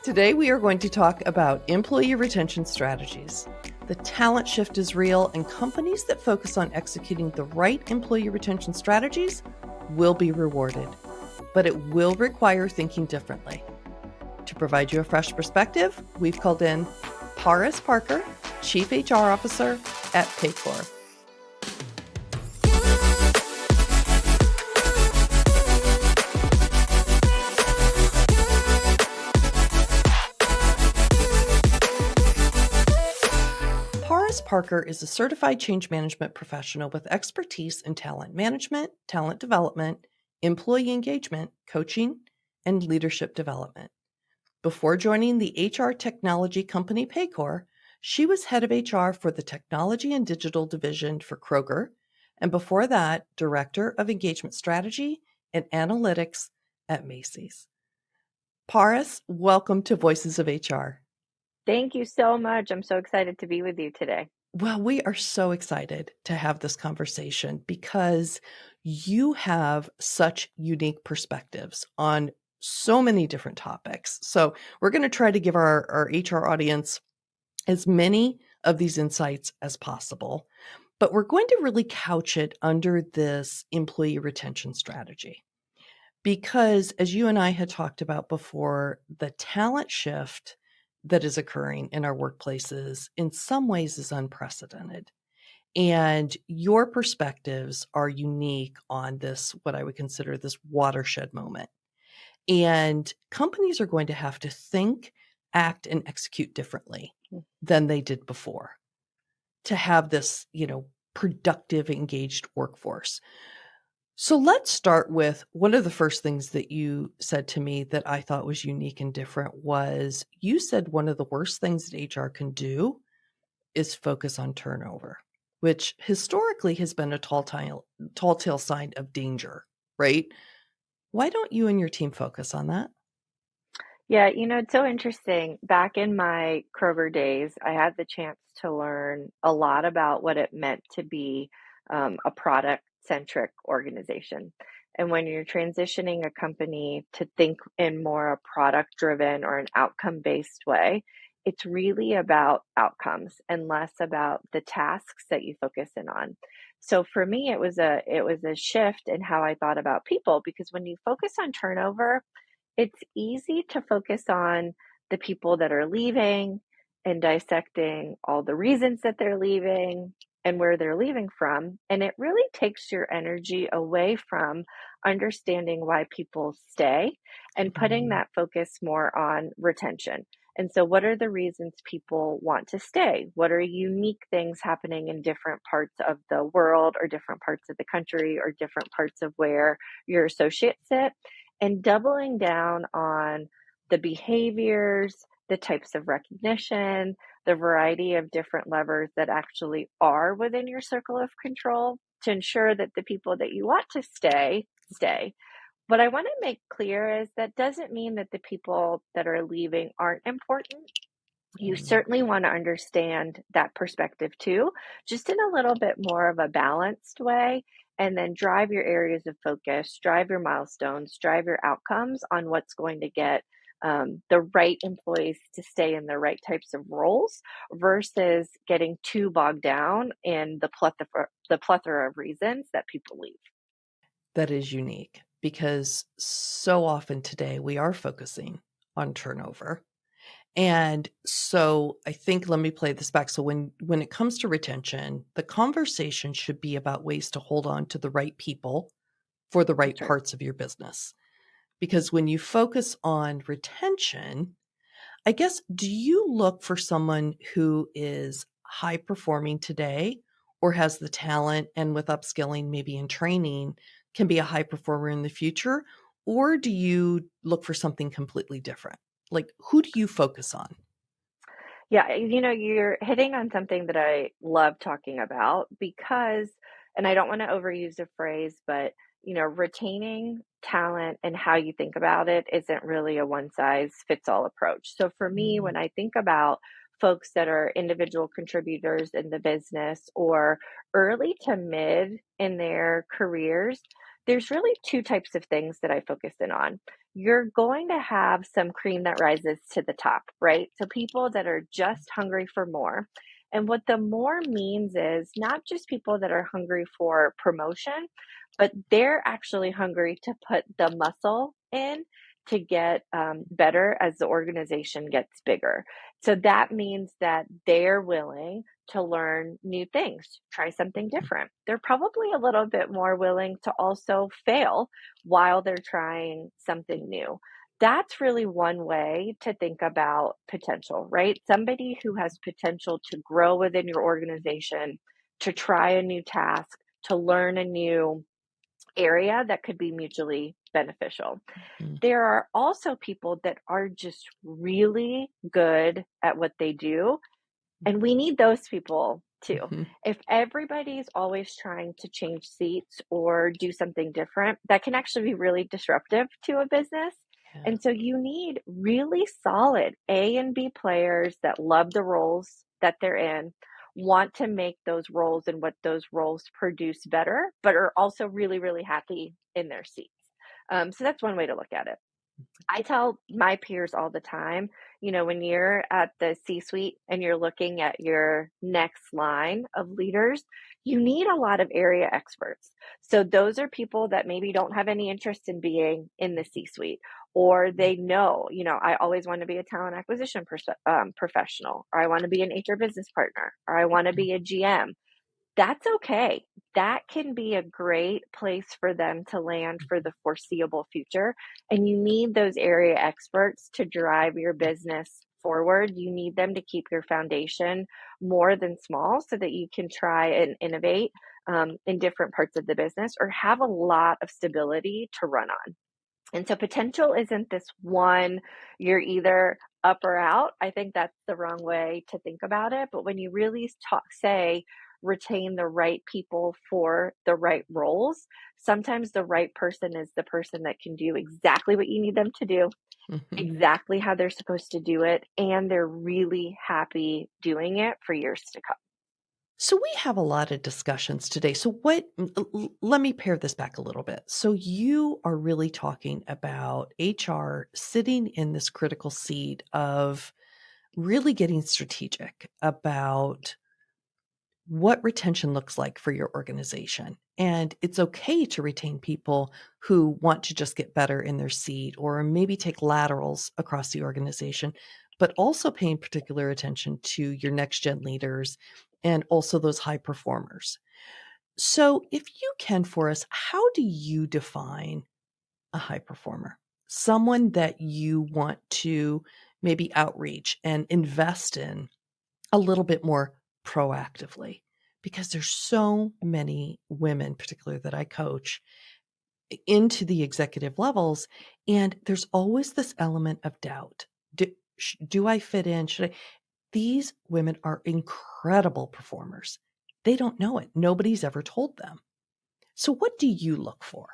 Today, we are going to talk about employee retention strategies. The talent shift is real, and companies that focus on executing the right employee retention strategies will be rewarded, but it will require thinking differently. To provide you a fresh perspective, we've called in Paaras Parker, Chief HR Officer at Paycor. Paaras Parker is a certified change management professional with expertise in talent management, talent development, employee engagement, coaching, and leadership development. Before joining the HR technology company Paycor, she was head of HR for the technology and digital division for Kroger, and before that, director of engagement strategy and analytics at Macy's. Paaras, welcome to Voices of HR. Thank you so much. I'm so excited to be with you today. Well, we are so excited to have this conversation because you have such unique perspectives on so many different topics. So we're going to try to give our HR audience as many of these insights as possible, but we're going to really couch it under this employee retention strategy. Because as you and I had talked about before, the talent shift that is occurring in our workplaces in some ways is unprecedented. And your perspectives are unique on this, what I would consider this watershed moment. And companies are going to have to think, act, and execute differently than they did before to have this, productive, engaged workforce. So let's start with one of the first things that you said to me that I thought was unique and different was you said one of the worst things that HR can do is focus on turnover, which historically has been a tall tale sign of danger, right? Why don't you and your team focus on that? Yeah, it's so interesting. Back in my Kroger days, I had the chance to learn a lot about what it meant to be a product-centric organization. And when you're transitioning a company to think in more a product-driven or an outcome-based way, it's really about outcomes and less about the tasks that you focus in on. So for me, it was a shift in how I thought about people because when you focus on turnover, it's easy to focus on the people that are leaving and dissecting all the reasons that they're leaving and where they're leaving from. And it really takes your energy away from understanding why people stay and putting Mm, that focus more on retention. And so, what are the reasons people want to stay? What are unique things happening in different parts of the world, or different parts of the country, or different parts of where your associates sit? And doubling down on the behaviors, the types of recognition, the variety of different levers that actually are within your circle of control to ensure that the people that you want to stay. What I want to make clear is that doesn't mean that the people that are leaving aren't important. You mm. certainly want to understand that perspective too, just in a little bit more of a balanced way, and then drive your areas of focus, drive your milestones, drive your outcomes on what's going to get the right employees to stay in the right types of roles versus getting too bogged down in the plethora of reasons that people leave. That is unique because so often today we are focusing on turnover. And so I think let me play this back. So when it comes to retention, the conversation should be about ways to hold on to the right people for the right That's right. parts of your business. Because when you focus on retention, I guess, do you look for someone who is high performing today or has the talent and with upskilling, maybe in training, can be a high performer in the future? Or do you look for something completely different? Like, who do you focus on? Yeah, you're hitting on something that I love talking about because, and I don't want to overuse the phrase, but, retaining talent and how you think about it isn't really a one size fits all approach. So for me, Mm, when I think about folks that are individual contributors in the business or early to mid in their careers, There's really two types of things that I focus in on. You're going to have some cream that rises to the top, right? So people that are just hungry for more. And what the more means is not just people that are hungry for promotion, but they're actually hungry to put the muscle in to get better as the organization gets bigger. So that means that they're willing to learn new things, try something different. They're probably a little bit more willing to also fail while they're trying something new. That's really one way to think about potential, right? Somebody who has potential to grow within your organization, to try a new task, to learn a new area that could be mutually beneficial. Mhm. There are also people that are just really good at what they do, and we need those people too. Mhm. If everybody's always trying to change seats or do something different, that can actually be really disruptive to a business. Yeah. And so you need really solid A and B players that love the roles that they're in, want to make those roles and what those roles produce better, but are also really, really happy in their seats. So that's one way to look at it. I tell my peers all the time, when you're at the C suite and you're looking at your next line of leaders, you need a lot of area experts. So those are people that maybe don't have any interest in being in the C suite, or they know, I always want to be a talent acquisition professional, or I want to be an HR business partner, or I want to Mhm. be a GM. That's okay. That can be a great place for them to land for the foreseeable future. And you need those area experts to drive your business forward. You need them to keep your foundation more than small so that you can try and innovate in different parts of the business or have a lot of stability to run on. And so potential isn't this one, you're either up or out. I think that's the wrong way to think about it. But when you really say, retain the right people for the right roles, sometimes the right person is the person that can do exactly what you need them to do, Mhm. exactly how they're supposed to do it, and they're really happy doing it for years to come. So we have a lot of discussions today. So let me pare this back a little bit. So you are really talking about HR sitting in this critical seat of really getting strategic about what retention looks like for your organization. And it's okay to retain people who want to just get better in their seat or maybe take laterals across the organization, but also paying particular attention to your next gen leaders and also those high performers. So, if you can for us, how do you define a high performer? Someone that you want to maybe outreach and invest in a little bit more proactively because there's so many women, particularly that I coach, into the executive levels, and there's always this element of doubt. Do I fit in? Should I? These women are incredible performers. They don't know it. Nobody's ever told them. So, what do you look for?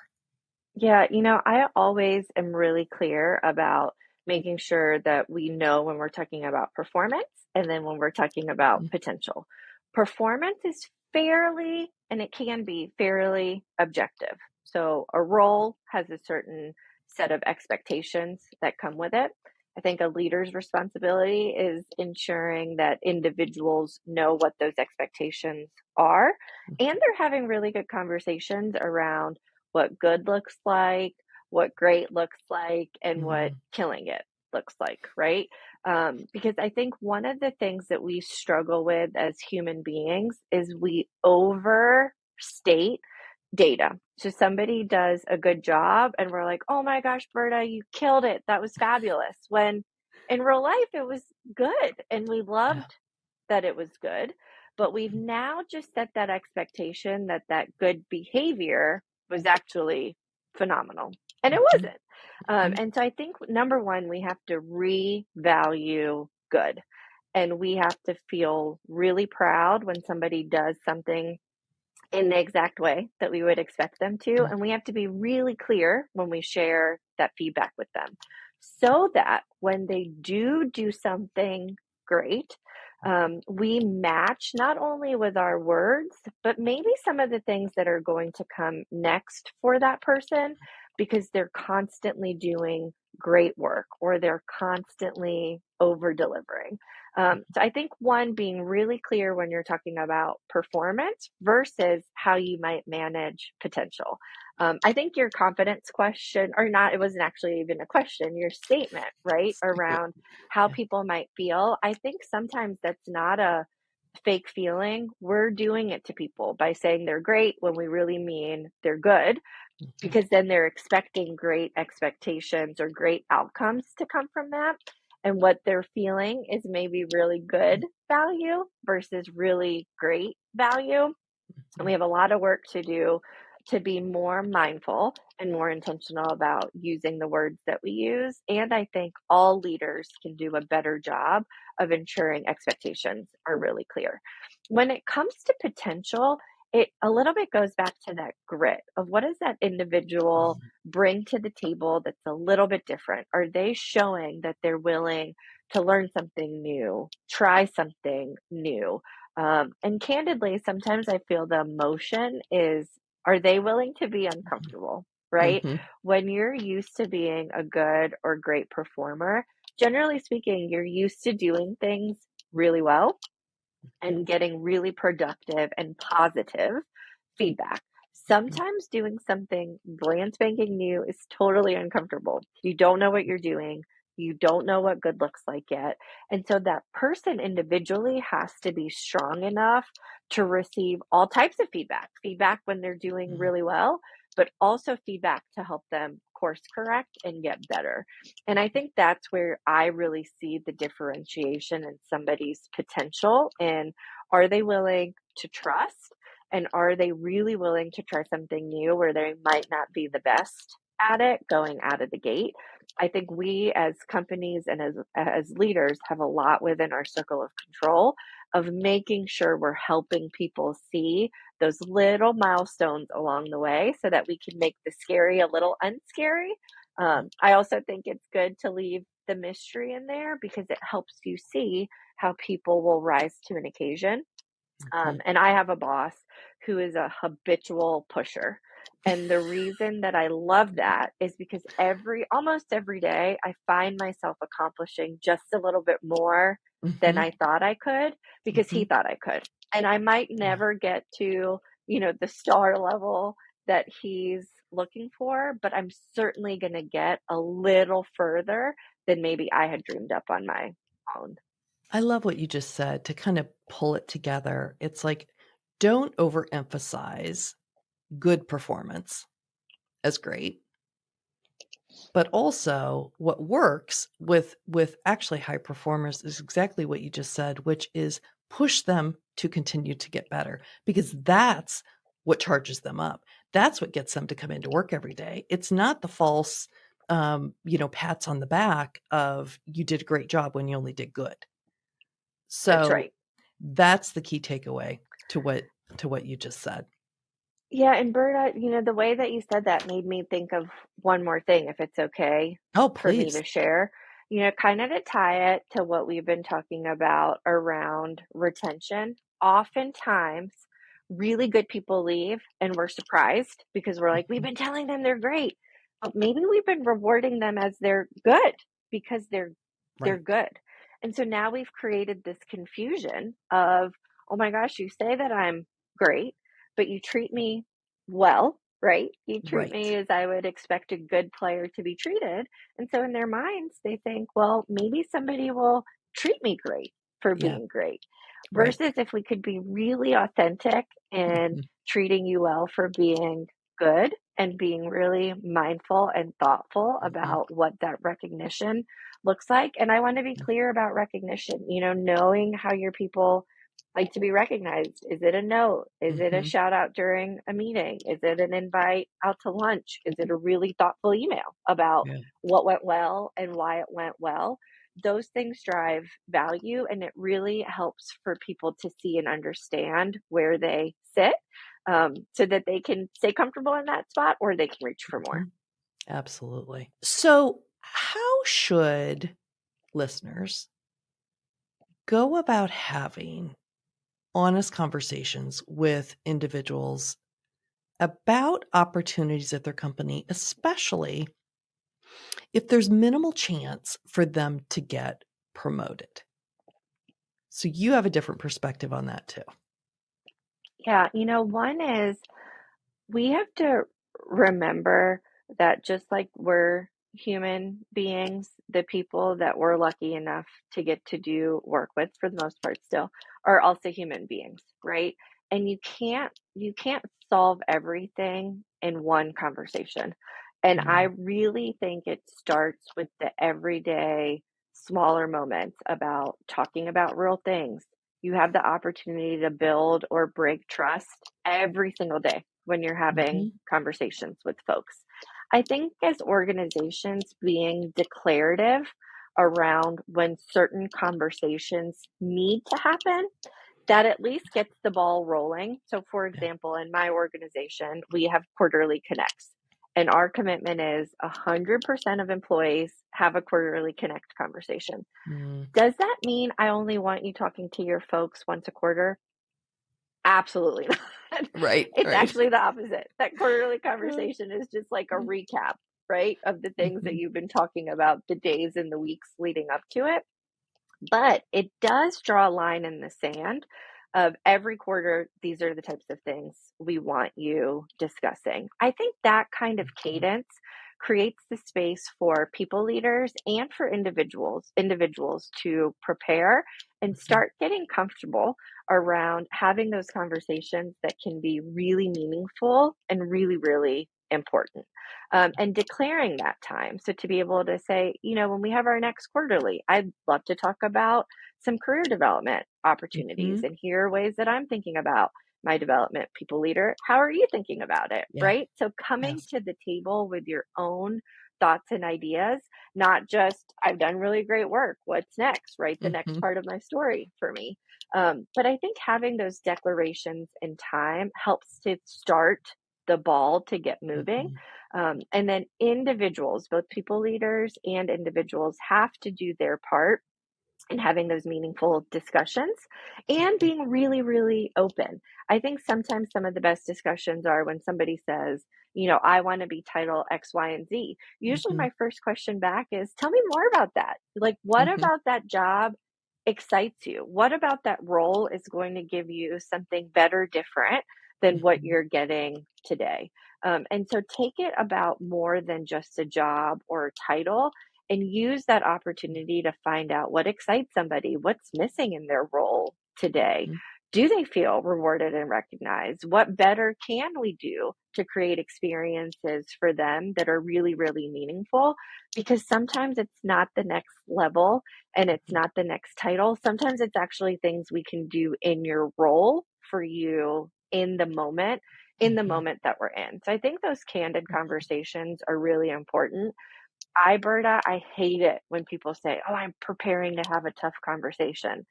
Yeah, I always am really clear about making sure that we know when we're talking about performance and then when we're talking about Mm, potential. Performance is fairly, and it can be fairly objective. So a role has a certain set of expectations that come with it. I think a leader's responsibility is ensuring that individuals know what those expectations are, and they're having really good conversations around what good looks like, what great looks like, and what mhm, killing it looks like, right? Because I think one of the things that we struggle with as human beings is we overstate data. So somebody does a good job, and we're like, oh my gosh, Berta, you killed it. That was fabulous. When in real life, it was good, and we yeah. loved that it was good, but we've now just set that expectation that that good behavior was actually phenomenal, and it Mhm, wasn't. mhm, And so I think number one, we have to revalue good, and we have to feel really proud when somebody does something in the exact way that we would expect them to. mhm, And we have to be really clear when we share that feedback with them so that when they do something great, We match not only with our words, but maybe some of the things that are going to come next for that person because they're constantly doing great work or they're constantly over delivering. So I think one, being really clear when you're talking about performance versus how you might manage potential. I think your confidence question, or not, it wasn't actually even a question, your statement, right, Secret. around how Yeah. people might feel. I think sometimes that's not a fake feeling. We're doing it to people by saying they're great when we really mean they're good, Mhm. because then they're expecting great expectations or great outcomes to come from that. And what they're feeling is maybe really good value versus really great value. And we Mhm. have a lot of work to do to be more mindful and more intentional about using the words that we use. And I think all leaders can do a better job of ensuring expectations are really clear. When it comes to potential, it a little bit goes back to that grit of what does that individual Mhm. bring to the table that's a little bit different? Are they showing that they're willing to learn something new, try something new? And candidly, sometimes I feel the emotion is, are they willing to be uncomfortable, right? Mhm. When you're used to being a good or great performer, generally speaking, you're used to doing things really well and getting really productive and positive feedback. Mhm. Sometimes doing something brand spanking new is totally uncomfortable. You don't know what you're doing. You don't know what good looks like yet. And so that person individually has to be strong enough to receive all types of feedback when they're doing Mhm. really well, but also feedback to help them course correct and get better. And I think that's where I really see the differentiation in somebody's potential, and are they willing to trust? And are they really willing to try something new where they might not be the best at it going out of the gate? I think we as companies and as leaders have a lot within our circle of control of making sure we're helping people see those little milestones along the way so that we can make the scary a little unscary. I also think it's good to leave the mystery in there because it helps you see how people will rise to an occasion. Mhm. And I have a boss who is a habitual pusher. And the reason that I love that is because almost every day, I find myself accomplishing just a little bit more than Mhm. I thought I could because he Mhm. thought I could. And I might Yeah. never get to, the star level that he's looking for, but I'm certainly going to get a little further than maybe I had dreamed up on my own. I love what you just said to kind of pull it together. It's like, don't overemphasize good performance as great, but also what works with actually high performers is exactly what you just said, which is push them to continue to get better because that's what charges them up. That's what gets them to come into work every day. It's not the false pats on the back of you did a great job when you only did good. That's So right. that's the key takeaway to what you just said. Yeah, and Berta, the way that you said that made me think of one more thing, if it's okay Oh, for me please. to share. Kind of to tie it to what we've been talking about around retention. Oftentimes, really good people leave and we're surprised because we're like, we've Mhm. been telling them they're great, but maybe we've been rewarding them as they're good because they're Right. good. And so now we've created this confusion of, oh my gosh, you say that I'm great, but you treat me well, right? You treat Right. me as I would expect a good player to be treated. And so in their minds, they think, well, maybe somebody will treat me great for Yeah. being great. Right. Versus if we could be really authentic in Mhm. treating you well for being good and being really mindful and thoughtful Mhm. about what that recognition looks like. And I want to be Yeah. clear about recognition, knowing how your people like to be recognized. Is it a note? Is it a Mhm. shout out during a meeting? Is it an invite out to lunch? Is it a really thoughtful email about Yeah. what went well and why it went well? Those things drive value, and it really helps for people to see and understand where they sit, so that they can stay comfortable in that spot or they can reach for more. Mhm. Absolutely. So, how should listeners go about having honest conversations with individuals about opportunities at their company, especially if there's minimal chance for them to get promoted? So you have a different perspective on that too. Yeah, one is we have to remember that just like we're human beings, the people that we're lucky enough to get to do work with for the most part still are also human beings, right? And you can't solve everything in one conversation. And I Mm, really think it starts with the everyday smaller moments about talking about real things. You have the opportunity to build or break trust every single day when you're having mhm, conversations with folks. I think as organizations being declarative around when certain conversations need to happen, that at least gets the ball rolling. So, for yeah. example, in my organization, we have quarterly connects, and our commitment is 100% of employees have a quarterly connect conversation. Mm, Does that mean I only want you talking to your folks once a quarter? Absolutely not. right, It's right. actually the opposite. That quarterly conversation is just like a Yeah. recap, right, of the things that Mhm, you've been talking about the days and the weeks leading up to it. But it does draw a line in the sand of every quarter, these are the types of things we want you discussing. I think that kind of mhm, cadence creates the space for people leaders and for individuals to prepare and mhm, start getting comfortable around having those conversations that can be really meaningful and really, really important. And declaring that time. So to be able to say, when we have our next quarterly, I'd love to talk about some career development opportunities. mhm. And here are ways that I'm thinking about my development. People leader, how are you thinking about it? Yeah, Right. So coming yes. to the table with your own thoughts and ideas, not just, I've done really great work. What's next? Right. The next Mhm, part of my story for me. But I think having those declarations in time helps to start the ball to get moving. mhm, And then individuals, both people leaders and individuals, have to do their part in having those meaningful discussions and mhm, being really, really open. I think sometimes some of the best discussions are when somebody says, I want to be title X, Y, and Z. Usually mhm, my first question back is, tell me more about that. Like, what mhm, about that job excites you? What about that role is going to give you something better, different than what mhm, you're getting today? And so take it about more than just a job or a title and use that opportunity to find out what excites somebody, what's missing in their role today. mhm, Do they feel rewarded and recognized? What better can we do to create experiences for them that are really, really meaningful? Because sometimes it's not the next level and it's mhm, not the next title. Sometimes it's actually things we can do in your role for you in the mhm, moment that we're in. So I think those candid mhm. conversations are really important. Berta, I hate it when people say, "Oh, I'm preparing to have a tough conversation."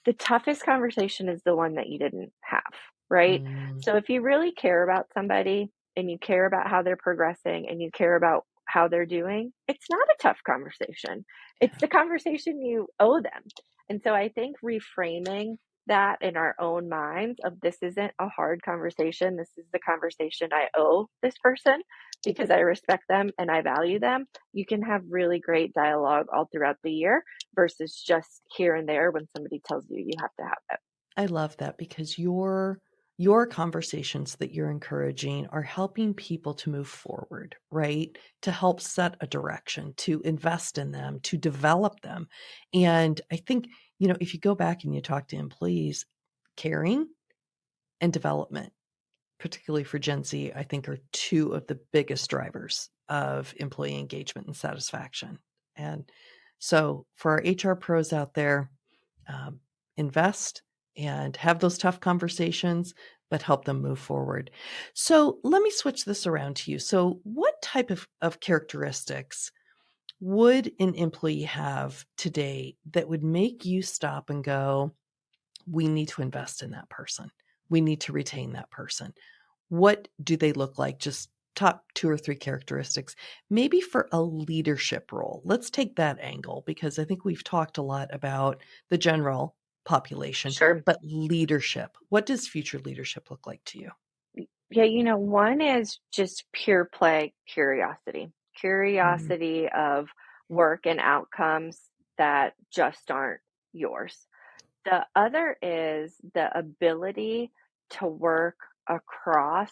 The toughest conversation is the one that you didn't have, right? Mm, So if you really care about somebody and you care about how they're progressing and you care about how they're doing, it's not a tough conversation. It's yeah. the conversation you owe them. And so I think reframing that in our own minds of this isn't a hard conversation. This is the conversation I owe this person because I respect them and I value them. You can have really great dialogue all throughout the year versus just here and there when somebody tells you you have to have it. I love that because your conversations that you're encouraging are helping people to move forward, right? To help set a direction, to invest in them, to develop them. And I think, if you go back and you talk to employees, caring and development, particularly for Gen Z, I think are two of the biggest drivers of employee engagement and satisfaction. And so for our HR pros out there, um, invest and have those tough conversations, but help them move forward. So let me switch this around to you. So, what type of characteristics would an employee have today that would make you stop and go, we need to invest in that person? We need to retain that person. What do they look like just top 2 or 3 characteristics, maybe for a leadership role. Let's take that angle because I think we've talked a lot about the general population, Sure. but leadership. What does future leadership look like to you? Yeah, one is just pure play curiosity. Mm, Curiosity of work and outcomes that just aren't yours. The other is the ability to work across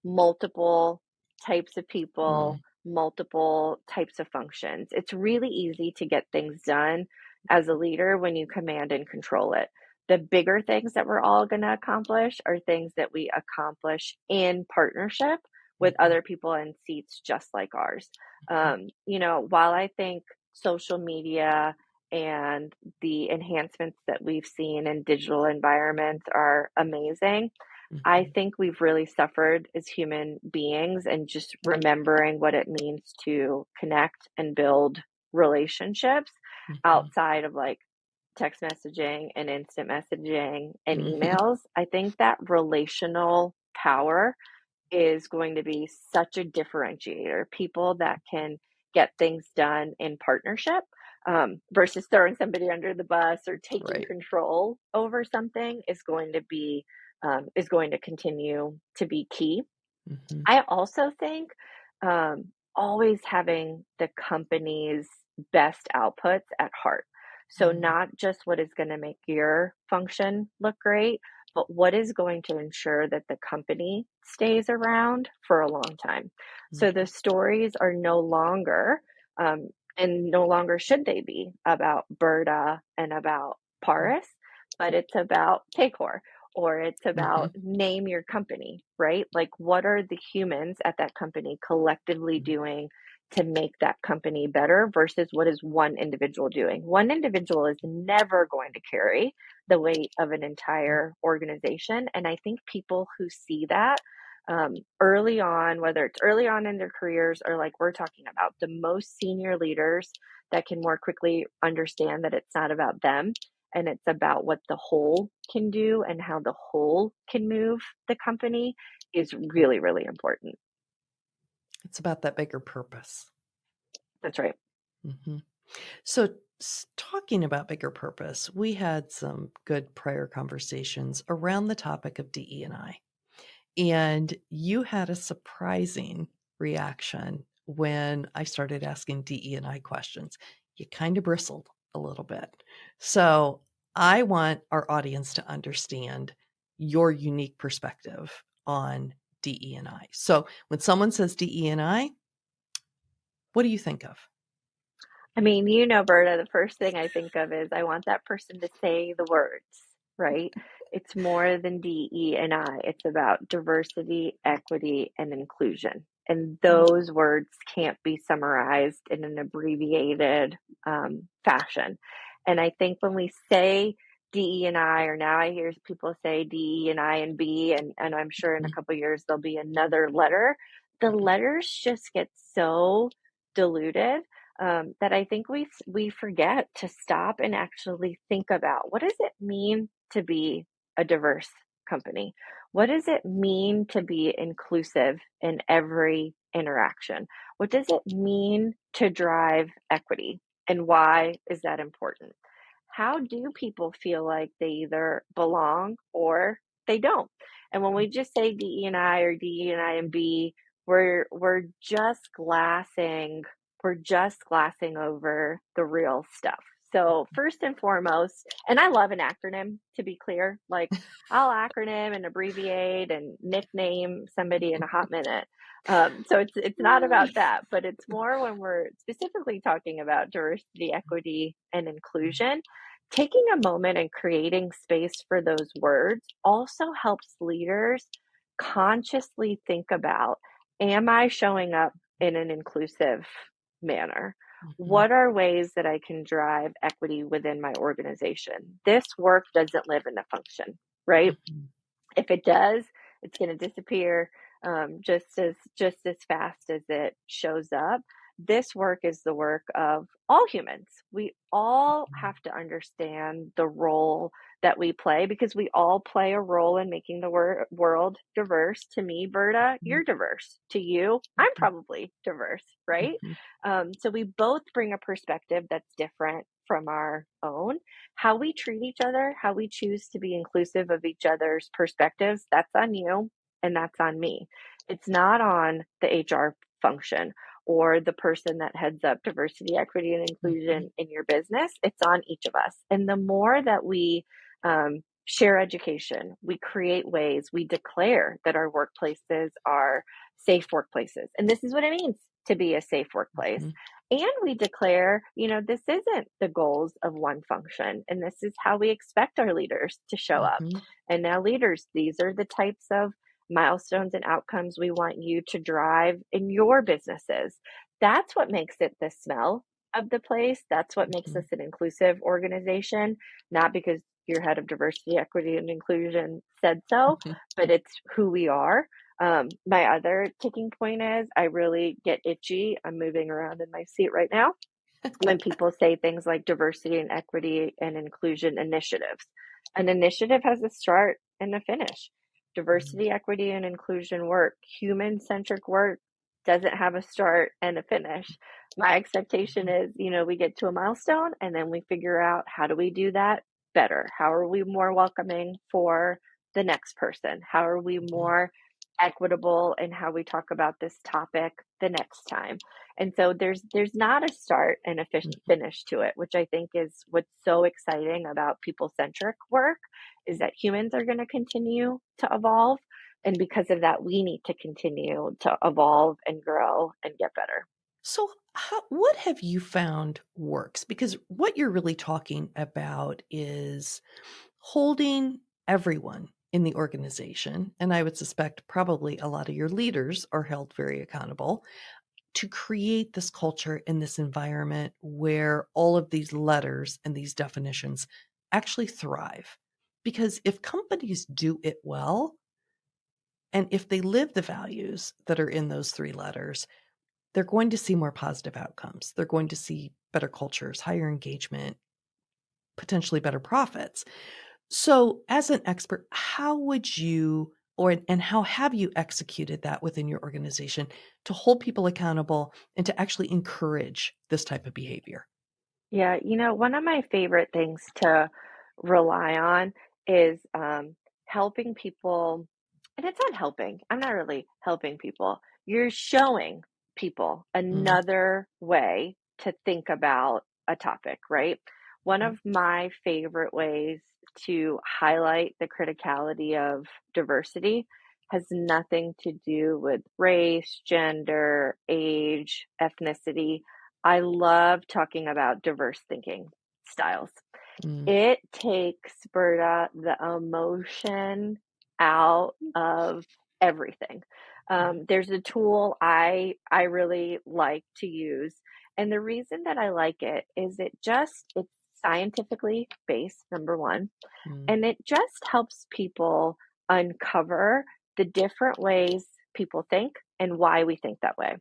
multiple types of people, mm, multiple types of functions. It's really easy to get things done as a leader when you command and control it. The bigger things that we're all going to accomplish are things that we accomplish in partnership with mhm, other people in seats just like ours. While I think social media and the enhancements that we've seen in digital environments are amazing. I mhm, think we've really suffered as human beings and just remembering what it means to connect and build relationships mhm, outside of like text messaging and instant messaging and mhm, emails. I think that relational power is going to be such a differentiator. People that can get things done in partnership versus throwing somebody under the bus or taking right. control over something is going to continue to be key. Mhm, I also think always having the company's best outputs at heart. So, mm, not just what is going to make your function look great, but what is going to ensure that the company stays around for a long time. So, the mhm, stories are no longer, and no longer should they be, about Berta and about mm, Paris, but it's about Paycor or it's about mhm, name your company, right? Like, what are the humans at that company collectively mhm, doing to make that company better versus what is one individual doing? One individual is never going to carry the weight of an entire organization. And I think people who see that early on, whether it's early on in their careers or like we're talking about, the most senior leaders that can more quickly understand that it's not about them and it's about what the whole can do and how the whole can move the company is really, really important. It's about that bigger purpose. That's right. Mhm. So, talking about bigger purpose, we had some good prior conversations around the topic of DE&I. And you had a surprising reaction when I started asking DE&I questions. You kind of bristled a little bit. So, I want our audience to understand your unique perspective on DE&I. So, when someone says DE&I, what do you think of? I mean, Berta, the first thing I think of is I want that person to say the words, right? It's more than DE and I. It's about diversity, equity, and inclusion. And Mm, those words can't be summarized in an abbreviated fashion. And I think when we say DE and I, or now I hear people say DE and I and B, and I'm sure in a mm, couple of years there'll be another letter, the mhm, letters just get so diluted that I think we forget to stop and actually think about what does it mean to be a diverse company? What does it mean to be inclusive in every interaction? What does it mean to drive equity? And why is that important? How do people feel like they either belong or they don't? And when we just say DE&I or DE&I and B, we're just glassing over the real stuff. So, first and foremost, and I love an acronym to be clear, like I'll acronym and abbreviate and nickname somebody in a hot minute. So it's not about that, but it's more when we're specifically talking about diversity, equity, and inclusion. Taking a moment and creating space for those words also helps leaders consciously think about, am I showing up in an inclusive manner? mhm, What are ways that I can drive equity within my organization? This work doesn't live in a function, right? mhm, If it does, it's going to disappear just as fast as it shows up. this work is the work of all humans. We all Mhm. have to understand the role that we play because we all play a role in making the world diverse. To me, Berta, Mhm. you're diverse. To you, I'm Mhm. probably diverse, right? Mhm. So we both bring a perspective that's different from our own. How we treat each other, how we choose to be inclusive of each other's perspectives, that's on you and that's on me. It's not on the HR function or the person that heads up diversity, equity, and Mhm. inclusion in your business. It's on each of us. And the more that we share education, we create ways, we declare that our workplaces are safe workplaces. And this is what it means to be a safe workplace. Mhm. And we declare, this isn't the goals of one function, and this is how we expect our leaders to show up. Mhm. And now, leaders, these are the types of milestones and outcomes we want you to drive in your businesses. That's what makes it the smell of the place. That's what makes us Mhm. an inclusive organization, not because your head of diversity, equity, and inclusion said so, Mhm. but it's who we are. My other ticking point is I really get itchy. I'm moving around in my seat right now when people say things like diversity and equity and inclusion initiatives. An initiative has a start and a finish. Mhm. Diversity, equity, and inclusion work, human centric work, doesn't have a start and a finish. My expectation Mhm. is, we get to a milestone and then we figure out how do we do that better? How are we more welcoming for the next person? How are we Mhm. more equitable in how we talk about this topic the next time? And so there's not a start and a Mhm. finish to it, which I think is what's so exciting about people-centric work is that humans are going to continue to evolve. And because of that, we need to continue to evolve and grow and get better. So, what have you found works? Because what you're really talking about is holding everyone in the organization, and I would suspect probably a lot of your leaders are held very accountable to create this culture in this environment where all of these letters and these definitions actually thrive. Because if companies do it well, and if they live the values that are in those three letters, they're going to see more positive outcomes. They're going to see better cultures, higher engagement, potentially better profits. So, as an expert, how would you and how have you executed that within your organization to hold people accountable and to actually encourage this type of behavior? Yeah, one of my favorite things to rely on is helping people, and it's not helping. I'm not really helping people. You're showing people Mm, another way to think about a topic, right? One mm, of my favorite ways to highlight the criticality of diversity has nothing to do with race, gender, age, ethnicity. I love talking about diverse thinking styles. mm, It takes, Berta, the emotion out of everything. mm, There's a tool I really like to use, and the reason that I like it is it's scientifically based, number one, mm, and it just helps people uncover the different ways people think and why we think that way.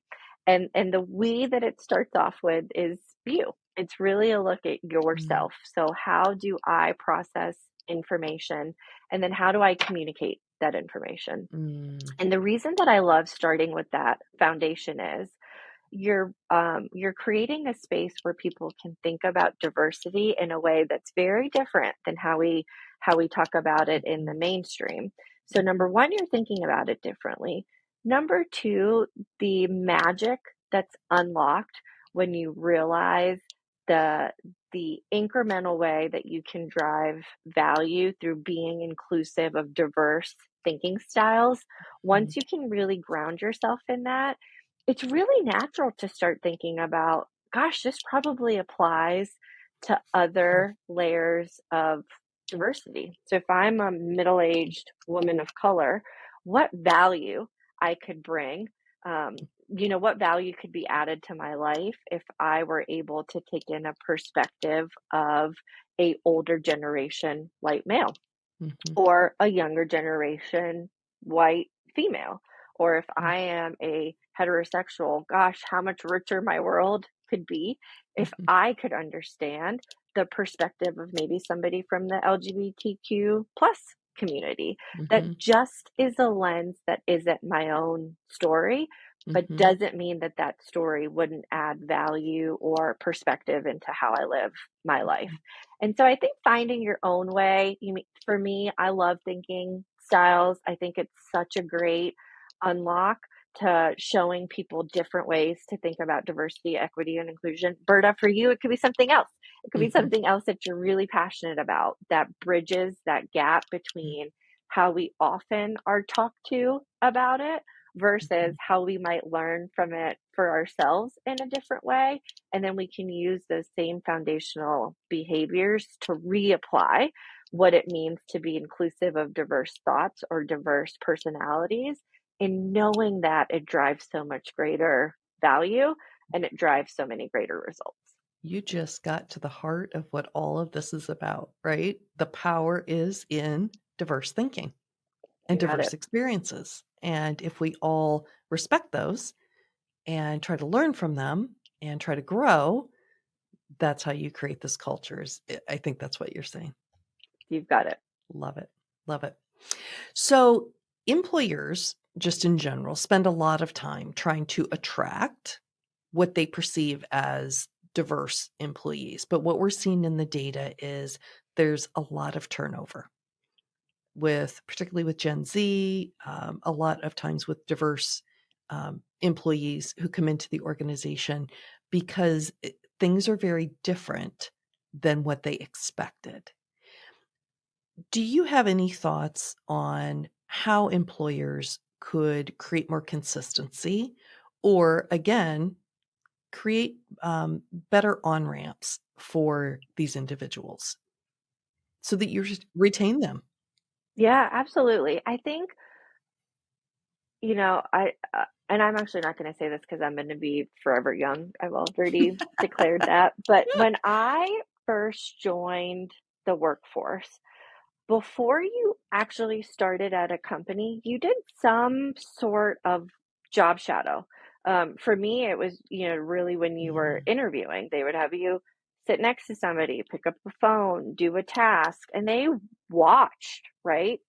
And the we that it starts off with is you. It's really a look at mm, yourself. So how do I process information and then how do I communicate that information? mm, And the reason that I love starting with that foundation is you're creating a space where people can think about diversity in a way that's very different than how we talk about it in mhm, the mainstream. So mhm, number one, you're thinking about it differently. Number two, the magic that's unlocked when you realize the the incremental way that you can drive value through being inclusive of diverse thinking styles. mm, Once you can really ground yourself in that, it's really natural to start thinking about, gosh, this probably applies to mhm, other layers of diversity. So if I'm a middle-aged woman of color, what value I could bring, what value could be added to my life if I were able to take in a perspective of a older generation white male mhm, or a younger generation white female or if I am a heterosexual, gosh, how much richer my world could be if Mhm. I could understand the perspective of maybe somebody from the LGBTQ plus community. That Mhm. just is a lens that isn't my own story, but Mhm. doesn't mean that that story wouldn't add value or perspective into how I live my life. Mhm. And so I think finding your own way, for me, I love thinking styles. I think it's such a great unlock to showing people different ways to think about diversity, equity, and inclusion. Berta, for you, it could be something else. It could be Mhm. something else that you're really passionate about that bridges that gap between how we often are talked to about it versus Mhm. how we might learn from it for ourselves in a different way. And then we can use those same foundational behaviors to reapply what it means to be inclusive of diverse thoughts or diverse personalities. In knowing that, it drives so much greater value and it drives so many greater results. You just got to the heart of what all of this is about, right? The power is in diverse thinking and You got diverse it. experiences. And if we all respect those and try to learn from them and try to grow, that's how you create this cultures. I think that's what you're saying. You've got it. Love it. Love it. So, employers, just in general, spend a lot of time trying to attract what they perceive as diverse employees. But what we're seeing in the data is there's a lot of turnover with, particularly with Gen Z, a lot of times with diverse employees who come into the organization because things are very different than what they expected. Do you have any thoughts on how employers could create more consistency or, again, create better on ramps for these individuals so that you retain them? Yeah, absolutely. I think, and I'm actually not going to say this because I'm going to be forever young. I've already declared that. But when I first joined the workforce, before you actually started at a company, you did some sort of job shadow. For me, it was, really when you were Mhm. interviewing, they would have you sit next to somebody, pick up the phone, do a task, and they watched, right?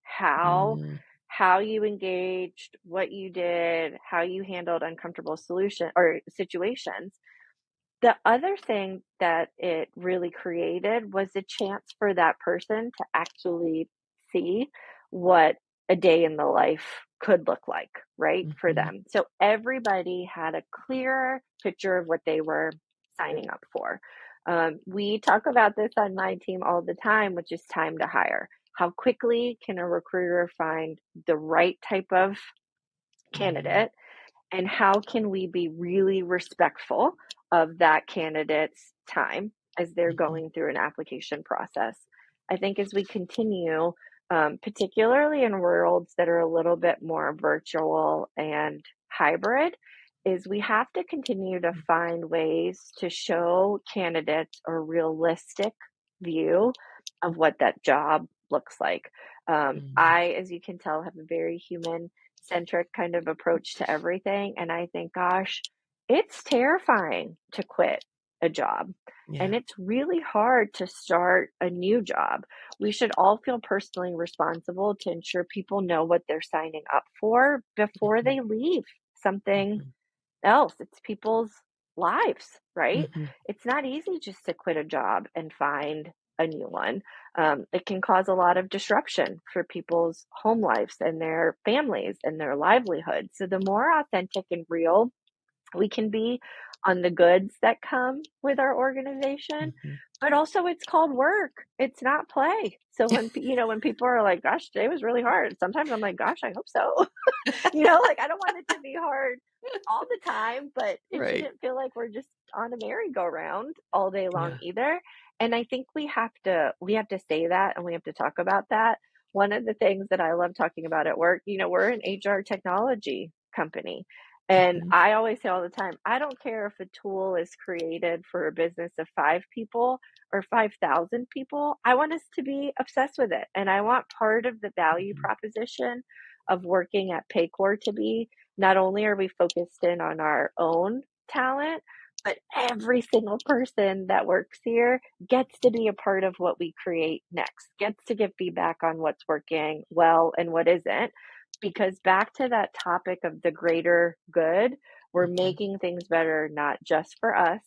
Mm, How you engaged, what you did, how you handled uncomfortable solution or situations. The other thing that it really created was a chance for that person to actually see what a day in the life could look like, right? For mhm, them. So everybody had a clear picture of what they were signing up for. We talk about this on my team all the time, which is time to hire. How quickly can a recruiter find the right type of mm, candidate? And how can we be really respectful of that candidate's time as they're mhm, going through an application process? I think as we continue, particularly in worlds that are a little bit more virtual and hybrid, is we have to continue to find ways to show candidates a realistic view of what that job looks like. mm, I, as you can tell, have a very human centric kind of approach to everything. And I think, gosh, it's terrifying to quit a job. yeah. And it's really hard to start a new job. We should all feel personally responsible to ensure people know what they're signing up for before Mhm, they leave something mhm, else. It's people's lives, right? mhm, It's not easy just to quit a job and find a new one. It can cause a lot of disruption for people's home lives and their families and their livelihood. So, the more authentic and real we can be on the goods that come with our organization, mhm. but also it's called work. It's not play. So when people are like, "Gosh, today was really hard," sometimes I'm like, "Gosh, I hope so." Like I don't want it to be hard all the time, but it Right. shouldn't feel like we're just on a merry-go-round all day long Yeah. either. And I think we have to say that and we have to talk about that. One of the things that I love talking about at work, we're an HR technology company. And Mhm, I always say all the time, I don't care if a tool is created for a business of 5 people or 5,000 people. I want us to be obsessed with it. And I want part of the value mhm, proposition of working at Paycor to be not only are we focused in on our own talent, but every single person that works here gets to be a part of what we create next, gets to give feedback on what's working well and what isn't. Because back to that topic of the greater good, we're Mhm. making things better, not just for us,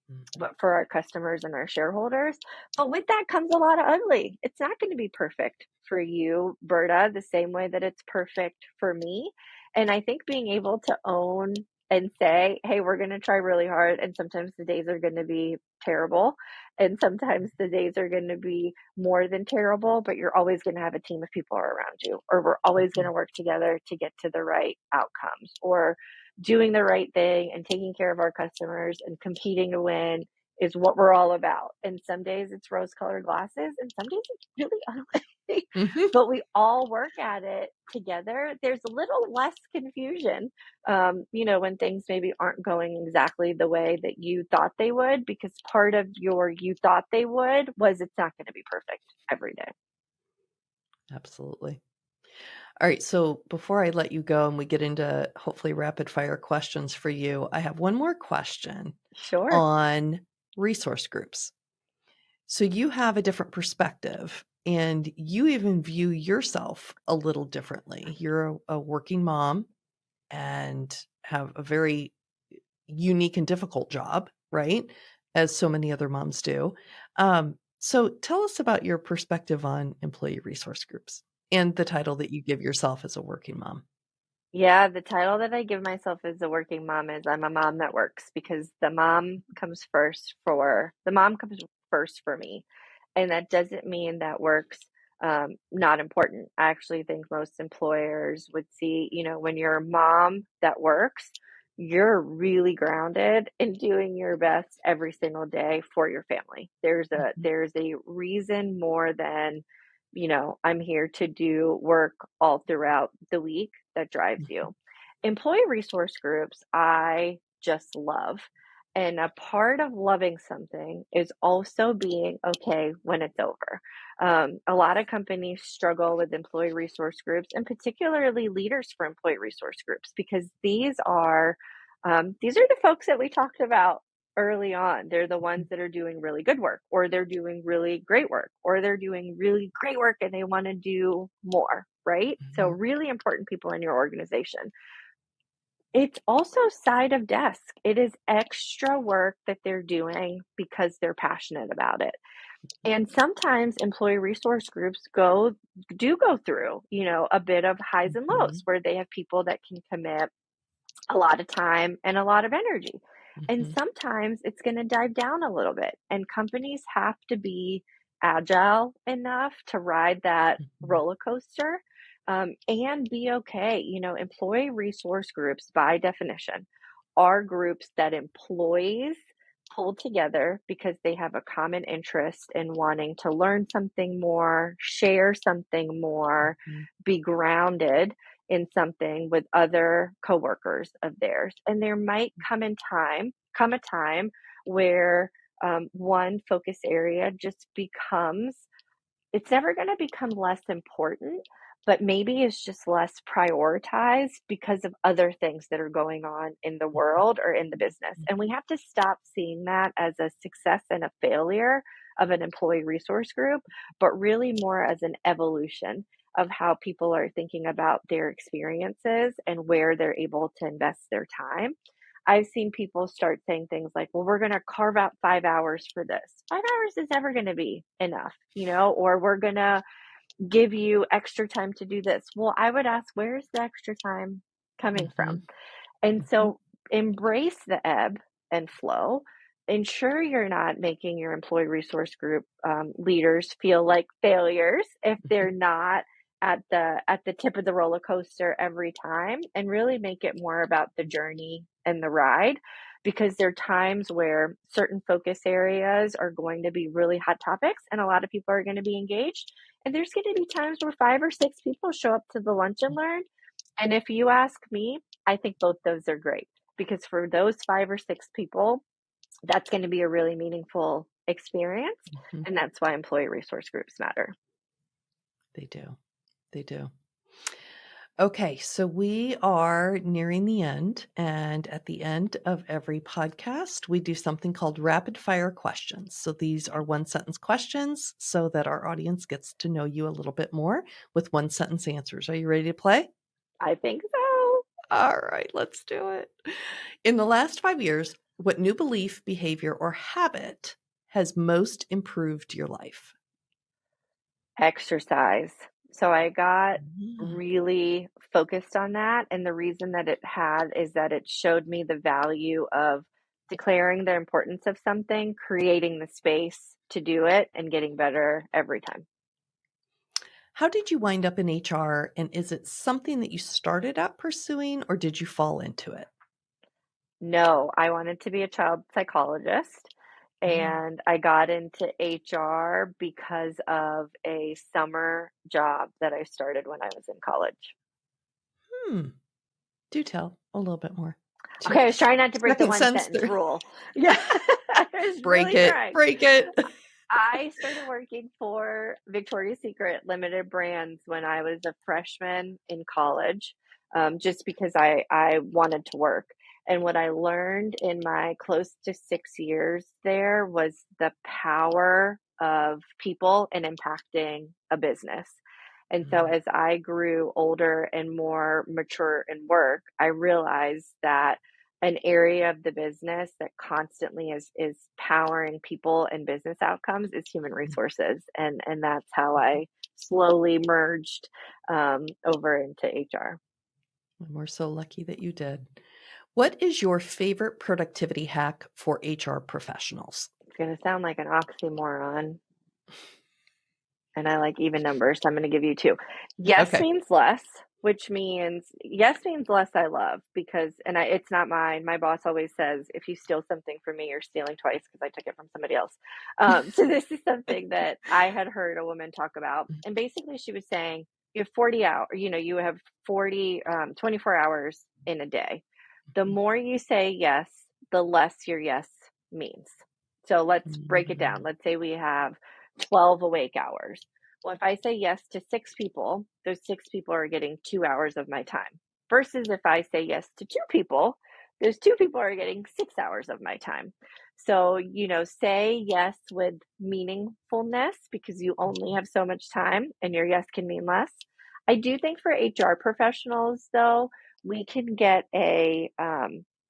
Mhm. but for our customers and our shareholders. But with that comes a lot of ugly. It's not going to be perfect for you, Berta, the same way that it's perfect for me. And I think being able to own and say, hey, we're going to try really hard. And sometimes the days are going to be terrible. And sometimes the days are going to be more than terrible, but you're always going to have a team of people around you, or we're always going Mhm. to work together to get to the right outcomes, or doing the right thing and taking care of our customers and competing to win is what we're all about. And some days it's rose colored glasses and some days it's really ugly. Mhm. But we all work at it together. There's a little less confusion, when things maybe aren't going exactly the way that you thought they would, because part of your you thought they would was it's not going to be perfect every day. Absolutely. All right. So before I let you go and we get into hopefully rapid fire questions for you, I have one more question Sure. on resource groups. So you have a different perspective and you even view yourself a little differently. You're a working mom and have a very unique and difficult job, right? As so many other moms do. So tell us about your perspective on employee resource groups and the title that you give yourself as a working mom. Yeah, the title that I give myself as a working mom is I'm a mom that works, because the mom comes first for me. And that doesn't mean that work's not important. I actually think most employers would see, when you're a mom that works, you're really grounded in doing your best every single day for your family. Mhm, There's a reason more than, I'm here to do work all throughout the week that drives mhm, you. Employee resource groups, I just love. And a part of loving something is also being okay when it's over. A lot of companies struggle with employee resource groups, and particularly leaders for employee resource groups, because these are the folks that we talked about early on. They're the ones that are doing really good work, or they're doing really great work, or they're doing really great work and they want to do more, right? So, mhm, really important people in your organization. It's also side of desk. It is extra work that they're doing because they're passionate about it. And sometimes employee resource groups do go through, a bit of highs and lows, mhm, where they have people that can commit a lot of time and a lot of energy. And mhm, sometimes it's going to dive down a little bit, and companies have to be agile enough to ride that mhm, roller coaster, and be okay. Employee resource groups, by definition, are groups that employees pull together because they have a common interest in wanting to learn something more, share something more, mhm, be grounded in something with other coworkers of theirs. And there might come a time where one focus area just becomes it's never going to become less important, but maybe it's just less prioritized because of other things that are going on in the world or in the business. mhm, And we have to stop seeing that as a success and a failure of an employee resource group, but really more as an evolution of how people are thinking about their experiences and where they're able to invest their time. I've seen people start saying things like, well, we're going to carve out 5 hours for this. 5 hours is never going to be enough, or we're going to give you extra time to do this. Well, I would ask, where's the extra time coming from? mhm, And mhm, so embrace the ebb and flow. Ensure you're not making your employee resource group leaders feel like failures if mhm, they're not at the tip of the roller coaster every time, and really make it more about the journey and the ride, because there are times where certain focus areas are going to be really hot topics and a lot of people are going to be engaged, and there's going to be times where 5 or 6 people show up to the lunch and learn. And if you ask me, I think both those are great, because for those 5 or 6 people, that's going to be a really meaningful experience. mhm. And that's why employee resource groups matter. They do. They do. Okay, so we are nearing the end, and at the end of every podcast, we do something called rapid fire questions. So these are one sentence questions so that our audience gets to know you a little bit more with one sentence answers. Are you ready to play? I think so. All right, let's do it. In the last 5 years, what new belief, behavior, or habit has most improved your life? Exercise. So I got Mm. really focused on that, and the reason that it had is that it showed me the value of declaring the importance of something, creating the space to do it, and getting better every time. How did you wind up in HR, and is it something that you started out pursuing or did you fall into it? No, I wanted to be a child psychologist, Oh. and I got into HR because of a summer job that I started when I was in college. Hmm. Do tell a little bit more. Two Okay, I was trying not to break the second one sense sentence there. rule. Yeah, I was Break really it, trying. break it. I started working for Victoria's Secret limited brands when I was a freshman in college, just because I wanted to work. And what I learned in my close to 6 years there was the power of people and impacting a business. And so Mm, as I grew older and more mature in work, I realized that an area of the business that constantly is powering people and business outcomes is human mm, resources, and that's how mhm. I slowly merged over into HR. And we're so lucky that you did. What is your favorite productivity hack for HR professionals? It's going to sound like an oxymoron, and I like even numbers, so I'm going to give you two. Yes Okay. means less, which means yes means less I love because, and it's not mine. My boss always says, if you steal something from me, you're stealing twice because I took it from somebody else. So this is something that I had heard a woman talk about. And basically she was saying, you have 40 hours, you have 24 hours in a day. The more you say yes, the less your yes means. So let's break it down. Mm, Let's say we have 12 awake hours. Well, if I say yes to 6 people, those 6 people are getting 2 hours of my time. Versus if I say yes to 2 people, those 2 people are getting 6 hours of my time. So, say yes with meaningfulness because you only have so much time and your yes can mean less. I do think for HR professionals, though, we can get a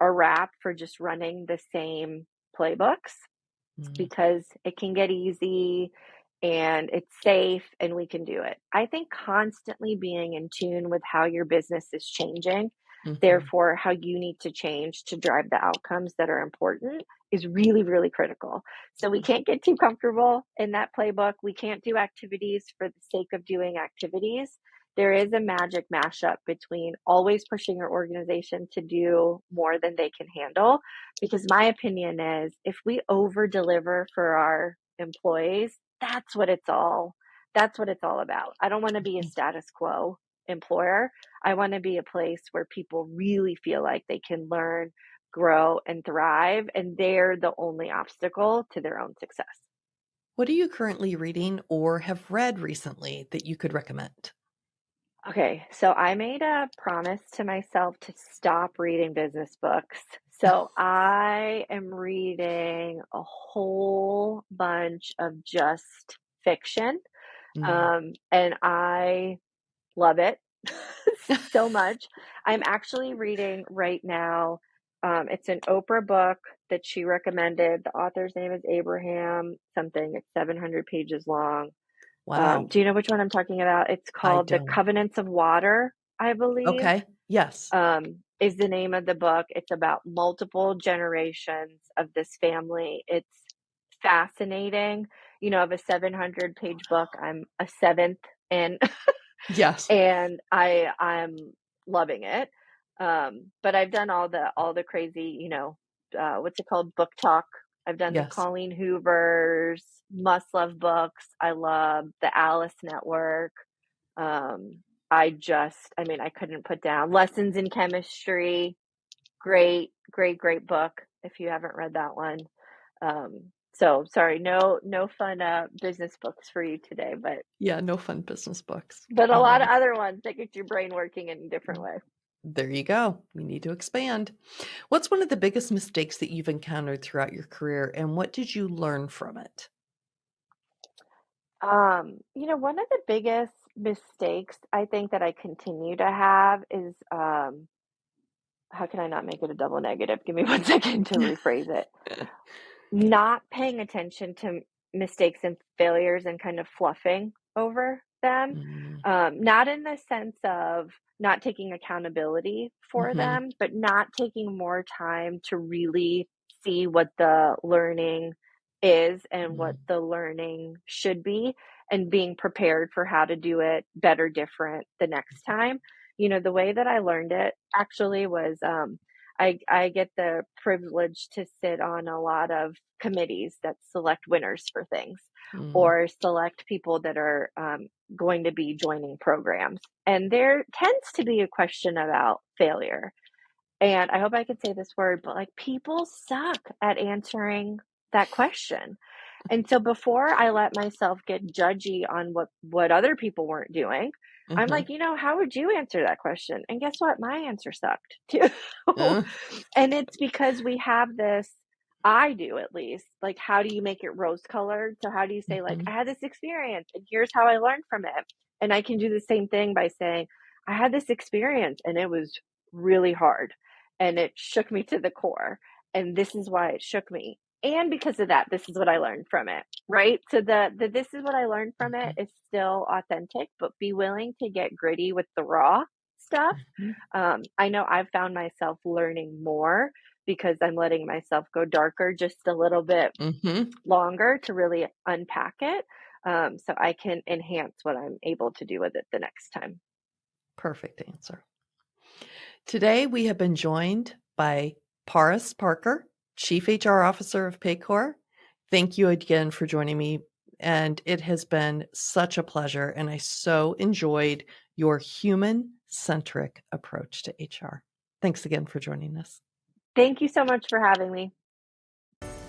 rap for just running the same playbooks mm, because it can get easy and it's safe and we can do it. I think constantly being in tune with how your business is changing, mhm, therefore, how you need to change to drive the outcomes that are important is really, really critical. So we can't get too comfortable in that playbook. We can't do activities for the sake of doing activities. There is a magic mashup between always pushing your organization to do more than they can handle because my opinion is if we over deliver for our employees, that's what it's all about. I don't want to be a mhm. status quo employer. I want to be a place where people really feel like they can learn, grow, and thrive, and they're the only obstacle to their own success. What are you currently reading or have read recently that you could recommend? Okay, so I made a promise to myself to stop reading business books. So I am reading a whole bunch of just fiction, Mm. and I love it so much. I'm actually reading right now. It's an Oprah book that she recommended. The author's name is Abraham something. It's 700 pages long. Wow. Do you know which one I'm talking about? It's I called The don't. Covenants of Water, I believe, Okay. Yes. is the name of the book. It's about multiple generations of this family. It's fascinating. Of a 700-page book, I'm a seventh in, Yes. and I'm loving it. But I've done all the crazy, what's it called? Book talk. I've done the Yes. Colleen Hoover's must love books. I love the Alice Network. Um, I mean, I couldn't put down Lessons in Chemistry. Great, great, great book. If you haven't read that one. So sorry, no fun business books for you today, Yeah, no fun business books. but a lot of other ones that get your brain working in a different way. There you go. We need to expand. What's one of the biggest mistakes that you've encountered throughout your career, and what did you learn from it? One of the biggest mistakes I think that I continue to have is how can I not make it a double negative? Give me 1 second to rephrase it. Not paying attention to mistakes and failures and kind of fluffing over them. Mm, Not in the sense of not taking accountability for mhm, them, but not taking more time to really see what the learning is and what mm, the learning should be, and being prepared for how to do it better, different the next time. The way that I learned it actually was I get the privilege to sit on a lot of committees that select winners for things mm, or select people that are going to be joining programs. And there tends to be a question about failure. And I hope I can say this word, but like people suck at answering that question. And so before I let myself get judgy on what other people weren't doing, I'm mhm. like, how would you answer that question? And guess what? My answer sucked too. Uh, And it's because we have this, I do at least, like, how do you make it rose colored? So how do you say, like, I mhm, had this experience and here's how I learned from it. And I can do the same thing by saying, I had this experience and it was really hard and it shook me to the core. And this is why it shook me. And because of that, this is what I learned from it. Right. So the this is what I learned from it mhm, is still authentic, but be willing to get gritty with the raw stuff. mhm, I know I've found myself learning more because I'm letting myself go darker just a little bit mhm. longer to really unpack it, so I can enhance what I'm able to do with it the next time. Perfect answer. Today, we have been joined by Paaras Parker, Chief HR Officer of Paycor. Thank you again for joining me. And it has been such a pleasure. And I so enjoyed your human centric approach to HR. Thanks again for joining us. Thank you so much for having me.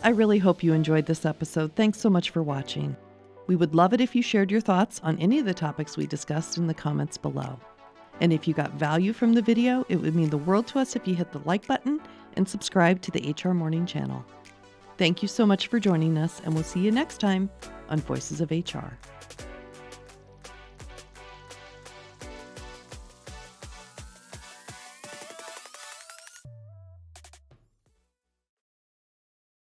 I really hope you enjoyed this episode. Thanks so much for watching. We would love it if you shared your thoughts on any of the topics we discussed in the comments below. And if you got value from the video, it would mean the world to us if you hit the like button and subscribe to the HR Morning channel. Thank you so much for joining us, and we'll see you next time on Voices of HR.